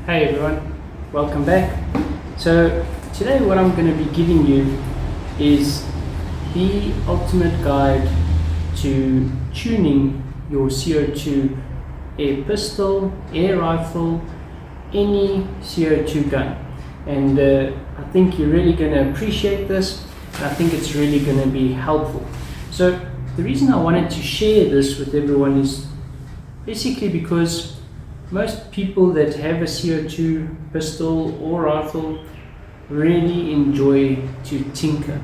Hey everyone, welcome back. So today what I'm going to be giving you is the ultimate guide to tuning your CO2 air pistol, air rifle, any CO2 gun. And I think you're really going to appreciate this, and I think it's really going to be helpful. So the reason I wanted to share this with everyone is basically because most people that have a CO2 pistol or rifle really enjoy to tinker.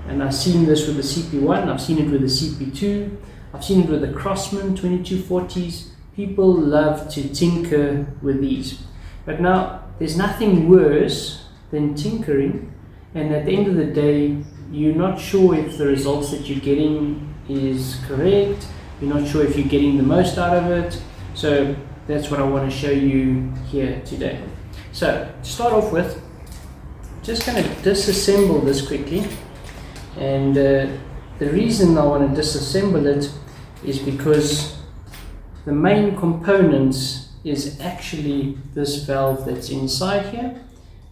And I've seen this with the CP1, I've seen it with the CP2, I've seen it with the Crossman 2240s. People love to tinker with these. But now, there's nothing worse than tinkering, and at the end of the day, you're not sure if the results that you're getting is correct, you're not sure if you're getting the most out of it. So that's what I want to show you here today. So to start off with, just going to disassemble this quickly, and the reason I want to disassemble it is because the main components is actually this valve that's inside here,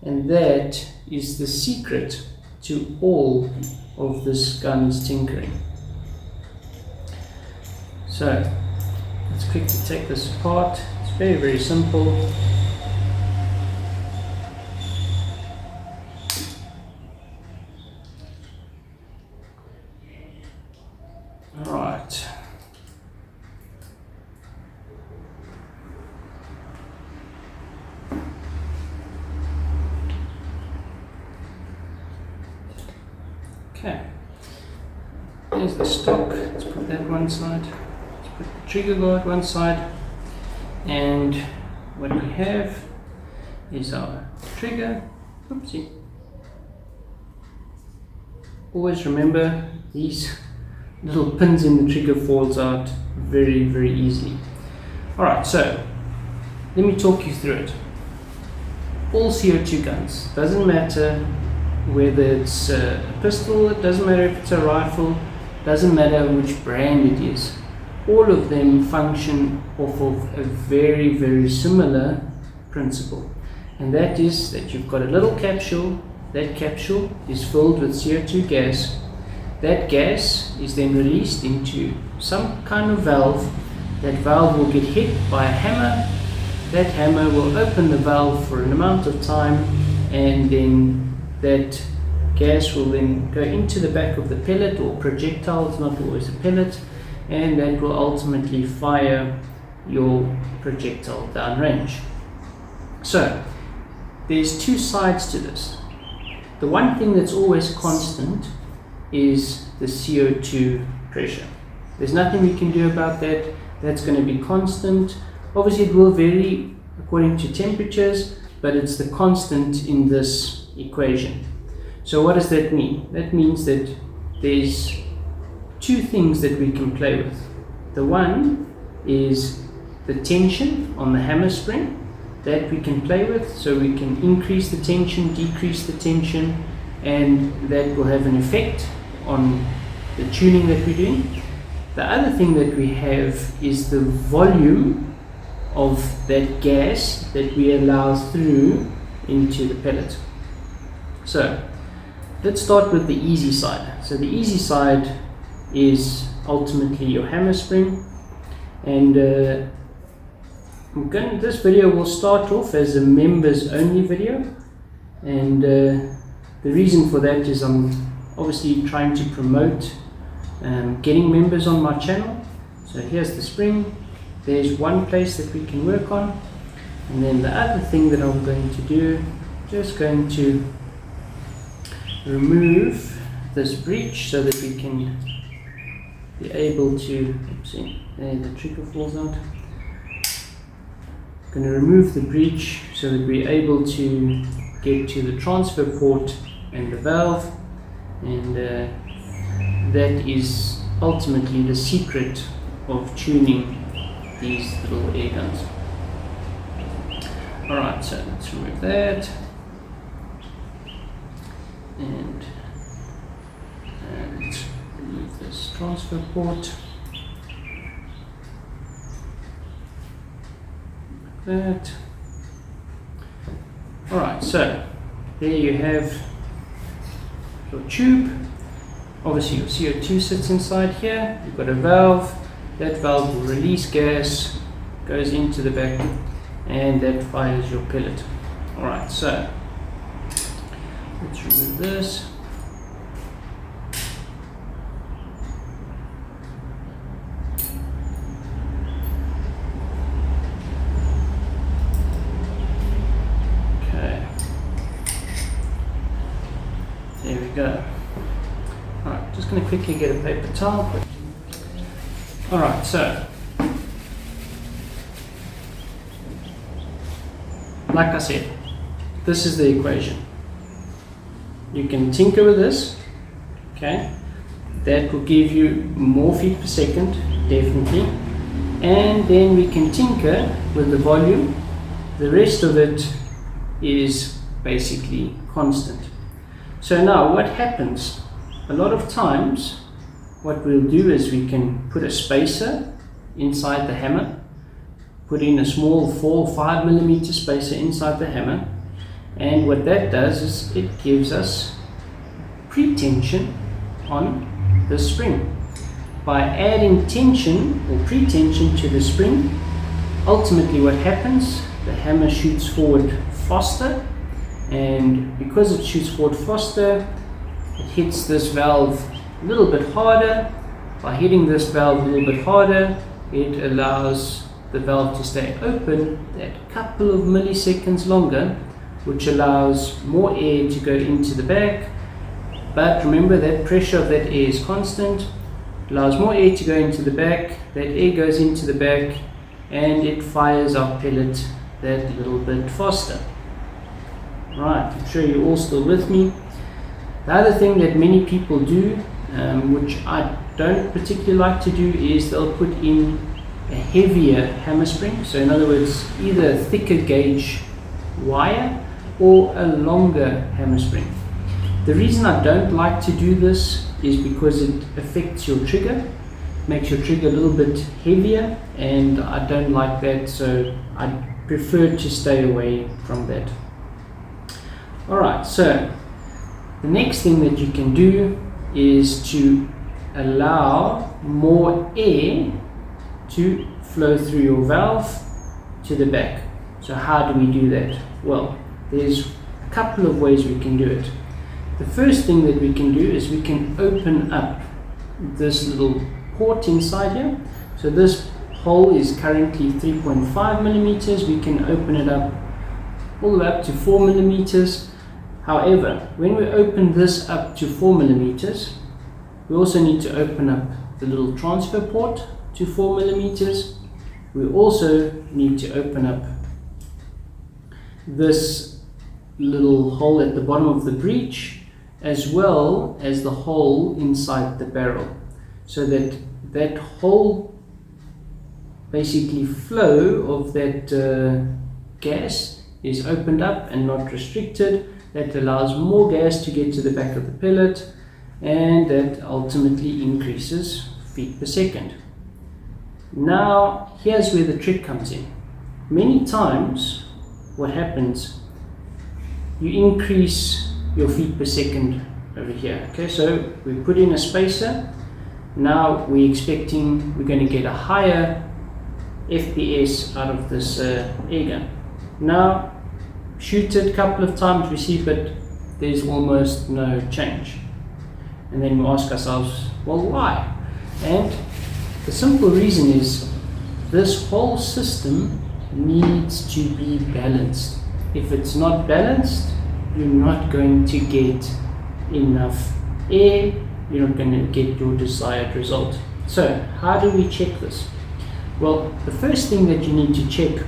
and that is the secret to all of this gun's tinkering. So let's quickly take this apart. It's very, very simple. Alright. Okay. Here's the stock. Let's put that one side. Put the trigger guard one side, and what we have is our trigger. Oopsie. Always remember, these little pins in the trigger falls out very, very easily. Alright, so let me talk you through it. All CO2 guns, doesn't matter whether it's a pistol, it doesn't matter if it's a rifle, doesn't matter which brand it is. All of them function off of a very, very similar principle. And that is that you've got a little capsule. That capsule is filled with CO2 gas. That gas is then released into some kind of valve. That valve will get hit by a hammer. That hammer will open the valve for an amount of time, and then that gas will then go into the back of the pellet or projectile. It's not always a pellet. And that will ultimately fire your projectile downrange. So there's two sides to this. The one thing that's always constant is the CO2 pressure. There's nothing we can do about that. That's going to be constant. Obviously it will vary according to temperatures, but it's the constant in this equation. So what does that mean? That means that there's two things that we can play with. The one is the tension on the hammer spring that we can play with, so we can increase the tension, decrease the tension, and that will have an effect on the tuning that we're doing. The other thing that we have is the volume of that gas that we allow through into the pellet. So let's start with the easy side. So the easy side is ultimately your hammer spring, and this video will start off as a members only video, and the reason for that is I'm obviously trying to promote getting members on my channel. So here's the spring, there's one place that we can work on, and then the other thing that I'm going to do, just going to remove this breech so that we can be able to, oopsie, there the trigger falls out. I'm going to remove the breech so that we're able to get to the transfer port and the valve, and that is ultimately the secret of tuning these little air guns. Alright, so let's remove that, and let's remove this transfer port. Like that. Alright, so there you have your tube. Obviously your CO2 sits inside here. You've got a valve. That valve will release gas, goes into the back, and that fires your pellet. Alright, so let's remove this. Okay, there we go. Alright, just going to quickly get a paper towel. Alright, so like I said, this is the equation. You can tinker with this, okay? That will give you more feet per second, definitely. And then we can tinker with the volume. The rest of it is basically constant. So now what happens? A lot of times what we'll do is we can put a spacer inside the hammer, put in a small 4 or 5 millimeter spacer inside the hammer, and what that does is it gives us pre-tension on the spring. By adding tension or pre-tension to the spring, ultimately what happens, the hammer shoots forward faster, and because it shoots forward faster, it hits this valve a little bit harder. By hitting this valve a little bit harder, it allows the valve to stay open that couple of milliseconds longer, which allows more air to go into the bag. But remember that pressure of that air is constant, allows more air to go into the back, that air goes into the back, and it fires our pellet that little bit faster. Right, I'm sure you're all still with me. The other thing that many people do, which I don't particularly like to do, is they'll put in a heavier hammer spring. So in other words, either a thicker gauge wire or a longer hammer spring. The reason I don't like to do this is because it affects your trigger, makes your trigger a little bit heavier, and I don't like that, so I prefer to stay away from that. Alright, so the next thing that you can do is to allow more air to flow through your valve to the back. So how do we do that? Well, there's a couple of ways we can do it. The first thing that we can do is we can open up this little port inside here. So this hole is currently 3.5 millimeters. We can open it up all the way up to 4 millimeters. However, when we open this up to 4 millimeters, we also need to open up the little transfer port to 4 millimeters. We also need to open up this little hole at the bottom of the breech, as well as the hole inside the barrel, so that that whole basically flow of that gas is opened up and not restricted. That allows more gas to get to the back of the pellet, and that ultimately increases feet per second. Now here's where the trick comes in. Many times what happens, you increase your feet per second over here. Okay, so we put in a spacer. Now we're expecting we're going to get a higher FPS out of this airgun. Now shoot it a couple of times, we see, but there's almost no change. And then we ask ourselves, well, why? And the simple reason is this whole system needs to be balanced. If it's not balanced, you're not going to get enough air, you're not going to get your desired result. So how do we check this? Well, the first thing that you need to check,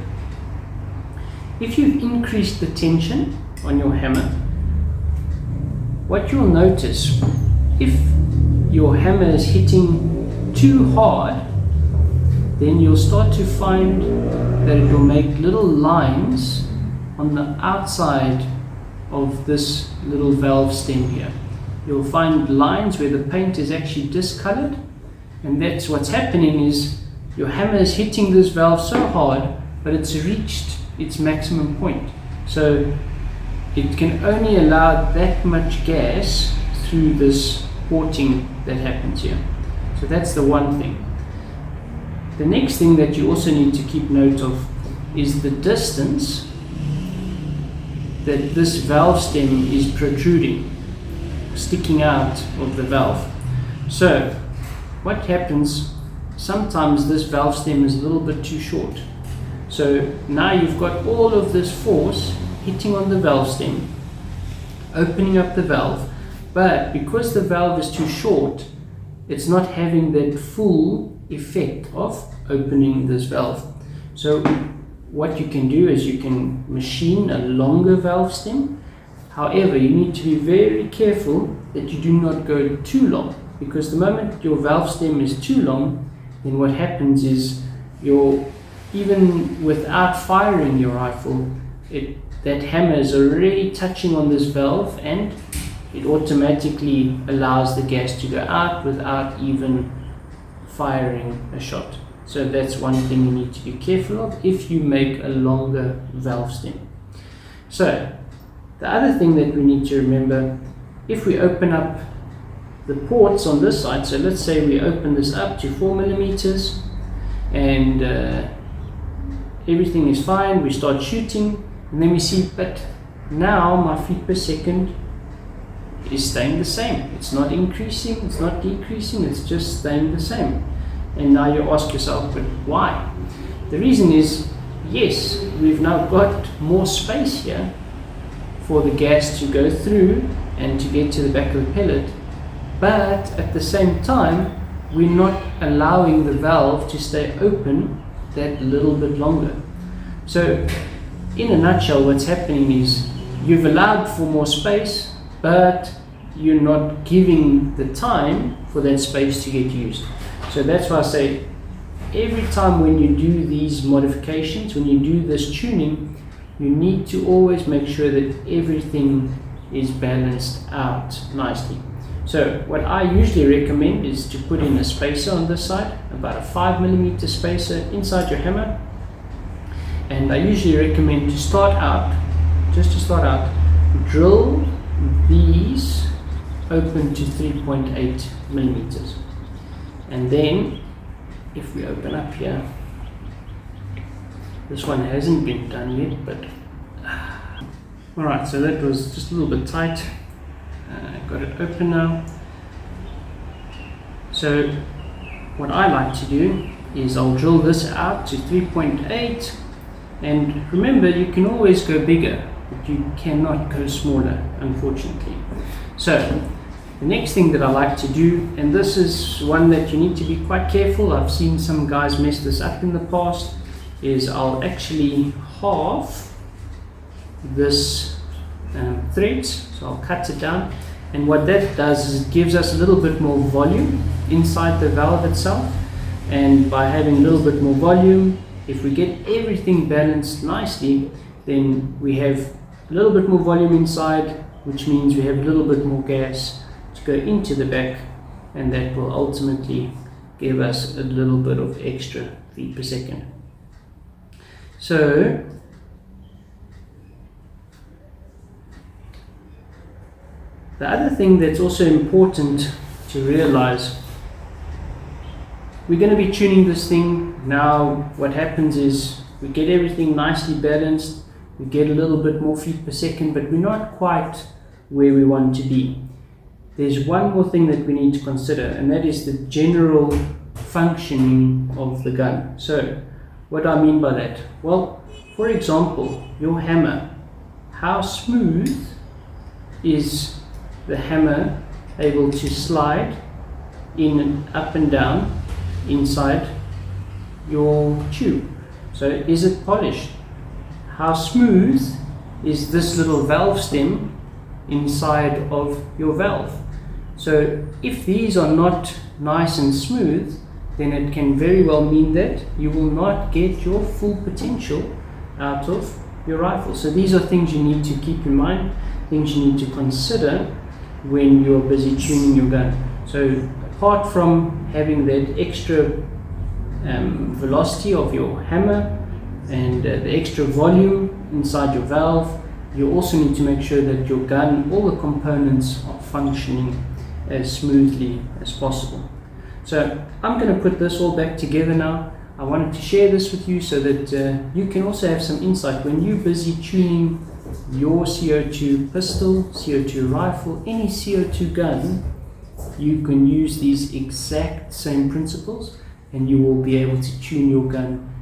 if you've increased the tension on your hammer, what you'll notice, if your hammer is hitting too hard, then you'll start to find that it will make little lines on the outside of this little valve stem here. You'll find lines where the paint is actually discolored, and that's what's happening is your hammer is hitting this valve so hard, but it's reached its maximum point. So it can only allow that much gas through this porting that happens here. So that's the one thing. The next thing that you also need to keep note of is the distance that this valve stem is protruding, sticking out of the valve. So what happens, sometimes this valve stem is a little bit too short. So now you've got all of this force hitting on the valve stem, opening up the valve, but because the valve is too short, it's not having that full effect of opening this valve. So what you can do is you can machine a longer valve stem. However, you need to be very careful that you do not go too long, because the moment your valve stem is too long, then what happens is even without firing your rifle, that hammer is already touching on this valve and it automatically allows the gas to go out without even firing a shot. So that's one thing you need to be careful of if you make a longer valve stem. So the other thing that we need to remember, if we open up the ports on this side, so let's say we open this up to 4mm and everything is fine, we start shooting, and then we see, but now my feet per second is staying the same. It's not increasing, it's not decreasing, it's just staying the same. And now you ask yourself, but why? The reason is, yes, we've now got more space here for the gas to go through and to get to the back of the pellet, but at the same time, we're not allowing the valve to stay open that little bit longer. So in a nutshell, what's happening is you've allowed for more space, but you're not giving the time for that space to get used. So that's why I say every time when you do these modifications, when you do this tuning, you need to always make sure that everything is balanced out nicely. So what I usually recommend is to put in a spacer on this side, about a 5mm spacer inside your hammer. And I usually recommend to start out, drill these open to 3.8mm. And then if we open up here, this one hasn't been done yet, but alright, so that was just a little bit tight. Got it open now. So what I like to do is I'll drill this out to 3.8, and remember, you can always go bigger, but you cannot go smaller, unfortunately. So the next thing that I like to do, and this is one that you need to be quite careful, I've seen some guys mess this up in the past, is I'll actually halve this threads. So I'll cut it down, and what that does is it gives us a little bit more volume inside the valve itself. And by having a little bit more volume, if we get everything balanced nicely, then we have a little bit more volume inside, which means we have a little bit more gas to go into the back, and that will ultimately give us a little bit of extra feet per second. So the other thing that's also important to realize, we're going to be tuning this thing now. What happens is we get everything nicely balanced, we get a little bit more feet per second, but we're not quite where we want to be. There's one more thing that we need to consider, and that is the general functioning of the gun. So what do I mean by that? Well, for example, your hammer, how smooth is the hammer able to slide in and up and down inside your tube? So is it polished? How smooth is this little valve stem inside of your valve? So if these are not nice and smooth, then it can very well mean that you will not get your full potential out of your rifle. So these are things you need to keep in mind, things you need to consider when you're busy tuning your gun. So apart from having that extra velocity of your hammer and the extra volume inside your valve, you also need to make sure that your gun, all the components are functioning as smoothly as possible. So I'm going to put this all back together now. I wanted to share this with you so that you can also have some insight when you're busy tuning your CO2 pistol, CO2 rifle, any CO2 gun. You can use these exact same principles and you will be able to tune your gun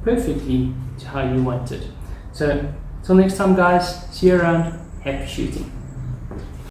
perfectly to how you want it. So, till next time guys, see you around, happy shooting.